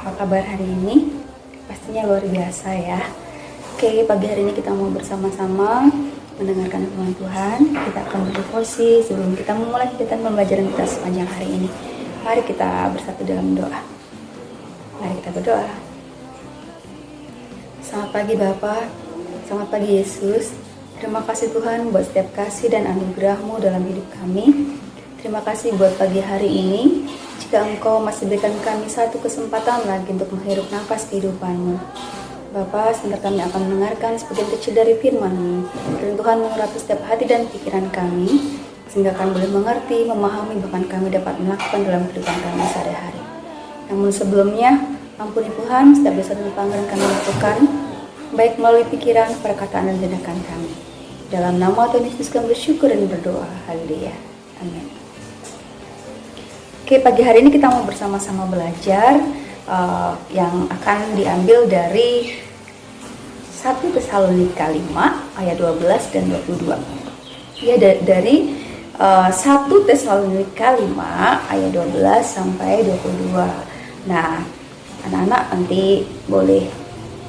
Apa kabar hari ini? Pastinya luar biasa ya. Oke, pagi hari ini kita mau bersama-sama mendengarkan firman Tuhan. Kita akan berdevosi sebelum kita memulai kegiatan pembelajaran kita sepanjang hari ini. Mari kita bersatu dalam doa. Mari kita berdoa. Selamat pagi Bapa, selamat pagi Yesus. Terima kasih Tuhan buat setiap kasih dan anugerah-Mu dalam hidup kami. Terima kasih buat pagi hari ini. Jika Engkau masih berikan kami satu kesempatan lagi untuk menghirup nafas kehidupan-Mu. Bapa, sebentar kami akan mendengarkan sebagian kecil dari firman-Mu. Dan Tuhan mengurapi setiap hati dan pikiran kami, sehingga kami boleh mengerti, memahami, bahkan kami dapat melakukan dalam kehidupan kami sehari-hari. Namun sebelumnya, ampuni Tuhan setiap dosa dan pelanggaran kami lakukan, baik melalui pikiran, perkataan, dan tindakan kami. Dalam nama Tuhan Yesus kami bersyukur dan berdoa. Haleluya. Amin. Oke, pagi hari ini kita mau bersama-sama belajar yang akan diambil dari 1 Tesalonika 5 ayat 12 dan 22. Ya, dari 1 Tesalonika 5 ayat 12 sampai 22. Nah, anak-anak nanti boleh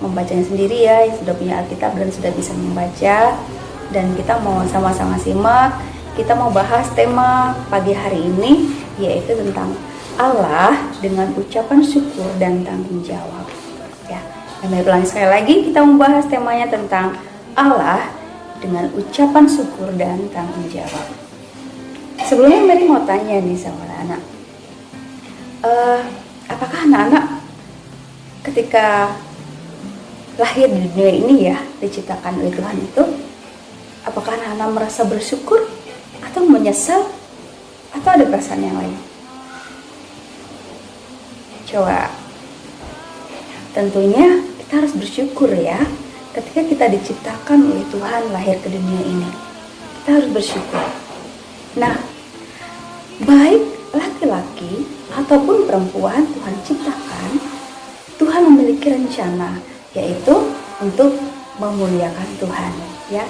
membacanya sendiri ya, yang sudah punya Alkitab dan sudah bisa membaca. Dan kita mau sama-sama simak. Kita mau bahas tema pagi hari ini, yaitu tentang Allah dengan ucapan syukur dan tanggung jawab. Ya, mari ulangi sekali lagi, kita membahas temanya tentang Allah dengan ucapan syukur dan tanggung jawab. Sebelumnya Mary mau tanya nih sama anak-anak, apakah anak-anak ketika lahir di dunia ini ya, diciptakan oleh Tuhan itu, apakah anak-anak merasa bersyukur atau menyesal atau ada perasaan yang lain? Coba, tentunya kita harus bersyukur ya, ketika kita diciptakan oleh Tuhan lahir ke dunia ini. Kita harus bersyukur. Nah, baik laki-laki ataupun perempuan Tuhan ciptakan, Tuhan memiliki rencana, yaitu untuk memuliakan Tuhan ya.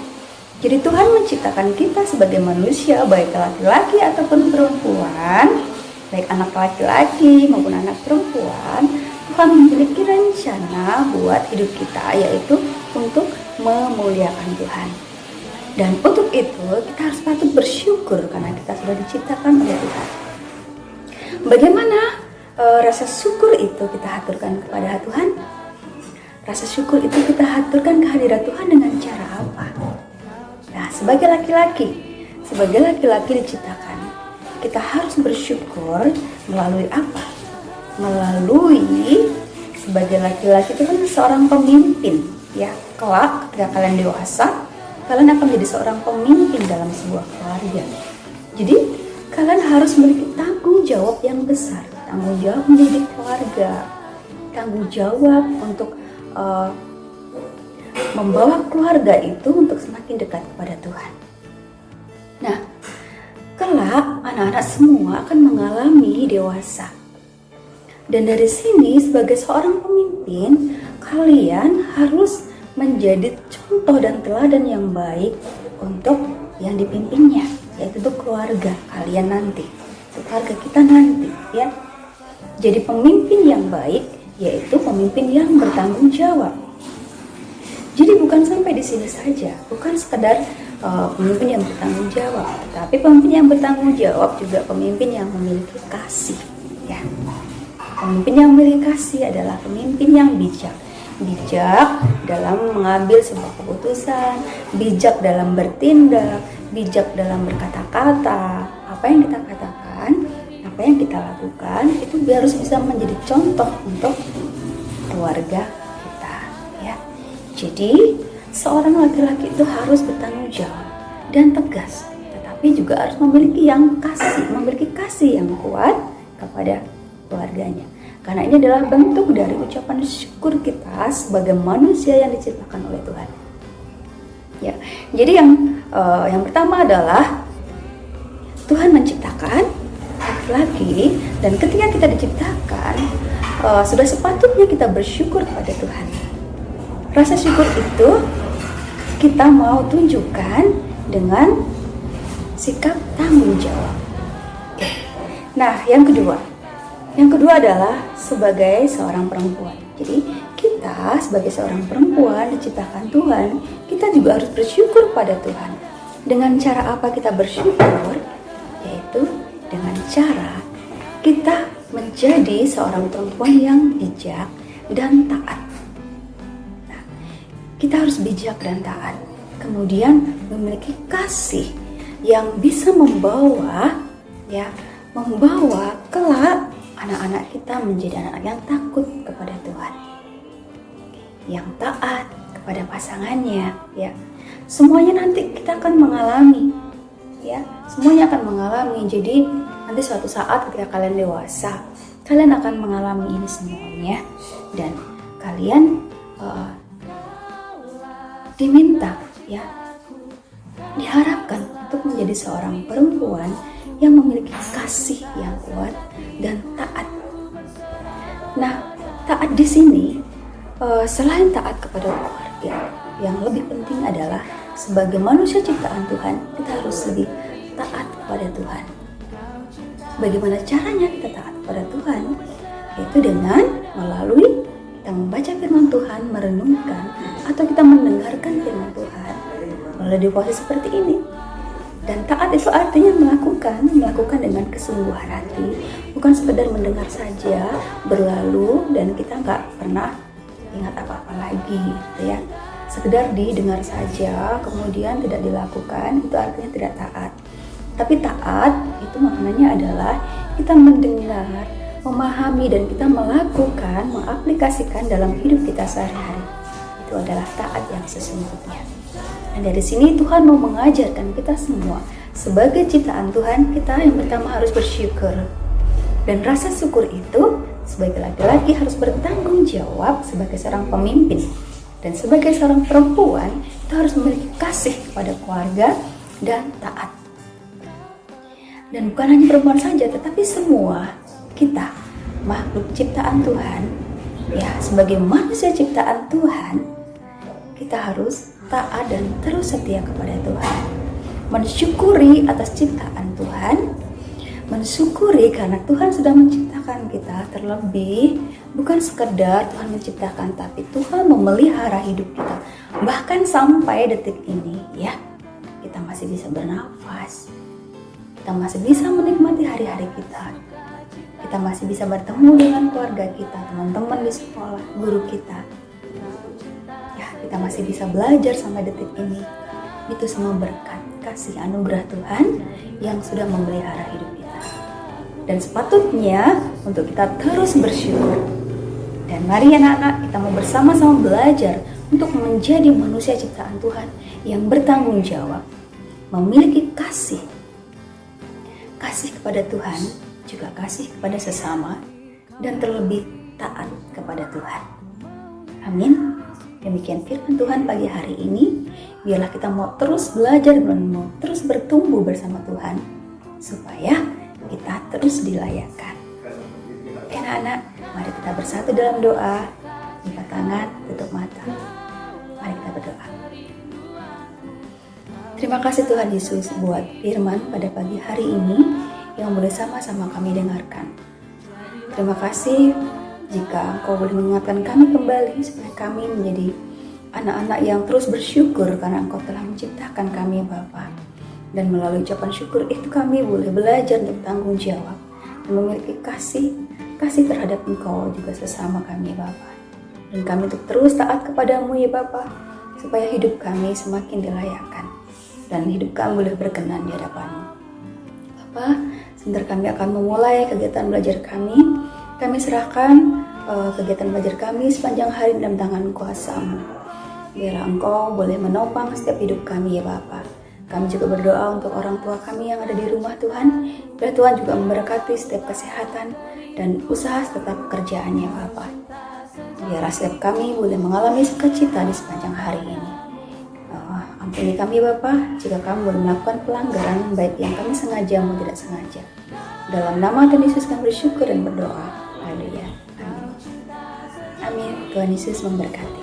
Jadi Tuhan menciptakan kita sebagai manusia, baik laki-laki ataupun perempuan, baik anak laki-laki maupun anak perempuan. Tuhan memiliki rencana buat hidup kita, yaitu untuk memuliakan Tuhan. Dan untuk itu kita harus patut bersyukur karena kita sudah diciptakan oleh Tuhan. Bagaimana rasa syukur itu kita haturkan kepada Tuhan? Rasa syukur itu kita haturkan kehadirat Tuhan dengan cara apa? Nah, sebagai laki-laki diciptakan, kita harus bersyukur melalui apa? Melalui sebagai laki-laki itu kan seorang pemimpin ya. Kelak ketika kalian dewasa, kalian akan menjadi seorang pemimpin dalam sebuah keluarga. Jadi kalian harus memiliki tanggung jawab yang besar, tanggung jawab mendidik keluarga, tanggung jawab untuk membawa keluarga itu untuk semakin dekat kepada Tuhan. Nah, kelak anak-anak semua akan mengalami dewasa. Dan dari sini sebagai seorang pemimpin, kalian harus menjadi contoh dan teladan yang baik untuk yang dipimpinnya, yaitu untuk keluarga kalian nanti, keluarga kita nanti ya. Jadi pemimpin yang baik yaitu pemimpin yang bertanggung jawab. Jadi bukan sampai di sini saja, bukan sekedar pemimpin yang bertanggung jawab, tapi pemimpin yang bertanggung jawab juga pemimpin yang memiliki kasih. Ya, pemimpin yang memiliki kasih adalah pemimpin yang bijak, bijak dalam mengambil sebuah keputusan, bijak dalam bertindak, bijak dalam berkata-kata. Apa yang kita katakan, apa yang kita lakukan itu harus bisa menjadi contoh untuk keluarga kita ya. Jadi seorang laki-laki itu harus bertanggung jawab dan tegas, tetapi juga harus memiliki kasih yang kuat kepada keluarganya. Karena ini adalah bentuk dari ucapan syukur kita sebagai manusia yang diciptakan oleh Tuhan. Ya, jadi yang pertama adalah Tuhan menciptakan laki-laki, dan ketika kita diciptakan sudah sepatutnya kita bersyukur kepada Tuhan. Rasa syukur itu kita mau tunjukkan dengan sikap tanggung jawab. Nah, yang kedua, Yang kedua adalah sebagai seorang perempuan. Jadi kita sebagai seorang perempuan diciptakan Tuhan, kita juga harus bersyukur pada Tuhan. Dengan cara apa kita bersyukur? Yaitu dengan cara kita menjadi seorang perempuan yang bijak dan taat. Nah, kita harus bijak dan taat. Kemudian memiliki kasih yang bisa membawa kelak anak-anak kita menjadi anak-anak yang takut kepada Tuhan, yang taat kepada pasangannya, ya. Semuanya nanti kita akan mengalami, ya. Semuanya akan mengalami. Jadi nanti suatu saat ketika kalian dewasa, kalian akan mengalami ini semuanya, dan kalian diminta, ya, diharapkan untuk menjadi seorang perempuan yang memiliki kasih yang kuat dan taat. Nah, taat di sini selain taat kepada keluarga, yang lebih penting adalah sebagai manusia ciptaan Tuhan, kita harus lebih taat kepada Tuhan. Bagaimana caranya kita taat kepada Tuhan? Yaitu dengan melalui kita membaca firman Tuhan, merenungkan, atau kita mendengarkan firman Tuhan melalui posisi seperti ini. Dan taat itu artinya melakukan dengan kesungguhan hati, bukan sekedar mendengar saja, berlalu dan kita nggak pernah ingat apa-apa lagi, gitu ya. Sekedar didengar saja, kemudian tidak dilakukan, itu artinya tidak taat. Tapi taat itu maknanya adalah kita mendengar, memahami, dan kita melakukan, mengaplikasikan dalam hidup kita sehari-hari. Itu adalah taat yang sesungguhnya. Dan dari sini Tuhan mau mengajarkan kita semua sebagai ciptaan Tuhan, kita yang pertama harus bersyukur. Dan rasa syukur itu sebagai laki-laki harus bertanggung jawab sebagai seorang pemimpin. Dan sebagai seorang perempuan, kita harus memiliki kasih kepada keluarga dan taat. Dan bukan hanya perempuan saja, tetapi semua kita makhluk ciptaan Tuhan, ya, sebagai manusia ciptaan Tuhan, kita harus taat dan terus setia kepada Tuhan, mensyukuri atas ciptaan Tuhan, mensyukuri karena Tuhan sudah menciptakan kita. Terlebih bukan sekedar Tuhan menciptakan, tapi Tuhan memelihara hidup kita bahkan sampai detik ini, ya, kita masih bisa bernafas, kita masih bisa menikmati hari-hari kita masih bisa bertemu dengan keluarga kita, teman-teman di sekolah, guru kita. Kita masih bisa belajar sampai detik ini. Itu semua berkat kasih anugerah Tuhan yang sudah memelihara hidup kita. Dan sepatutnya untuk kita terus bersyukur. Dan mari anak-anak, kita mau bersama-sama belajar untuk menjadi manusia ciptaan Tuhan yang bertanggung jawab, memiliki kasih kepada Tuhan, juga kasih kepada sesama, dan terlebih taat kepada Tuhan. Amin. Demikian firman Tuhan pagi hari ini. Biarlah kita mau terus belajar dan mau terus bertumbuh bersama Tuhan, supaya kita terus dilayakkan. Oke anak-anak, mari kita bersatu dalam doa. Lipat tangan, tutup mata. Mari kita berdoa. Terima kasih Tuhan Yesus buat firman pada pagi hari ini yang boleh sama-sama kami dengarkan. Terima kasih jika Engkau boleh mengingatkan kami kembali supaya kami menjadi anak-anak yang terus bersyukur karena Engkau telah menciptakan kami, Bapa. Dan melalui ucapan syukur itu kami boleh belajar untuk tanggung jawab dan memiliki kasih terhadap Engkau juga sesama kami, Bapa. Dan kami untuk terus taat kepadamu, ya Bapa, supaya hidup kami semakin dilayakkan dan hidup kami boleh berkenan di hadapan-Mu. Bapa, sebentar kami akan memulai kegiatan belajar kami. Kami serahkan kegiatan belajar kami sepanjang hari dalam tangan kuasa-Mu. Biarlah Engkau boleh menopang setiap hidup kami, ya Bapa. Kami juga berdoa untuk orang tua kami yang ada di rumah Tuhan. Biar Tuhan juga memberkati setiap kesehatan dan usaha serta pekerjaannya, Bapa. Biarlah setiap kami boleh mengalami sukacita di sepanjang hari ini. Ampuni kami, Bapa, jika kami boleh melakukan pelanggaran baik yang kami sengaja maupun tidak sengaja. Dalam nama Tuhan Yesus kami bersyukur dan berdoa. Haleluya. Amin. Amin. Tuhan Yesus memberkati.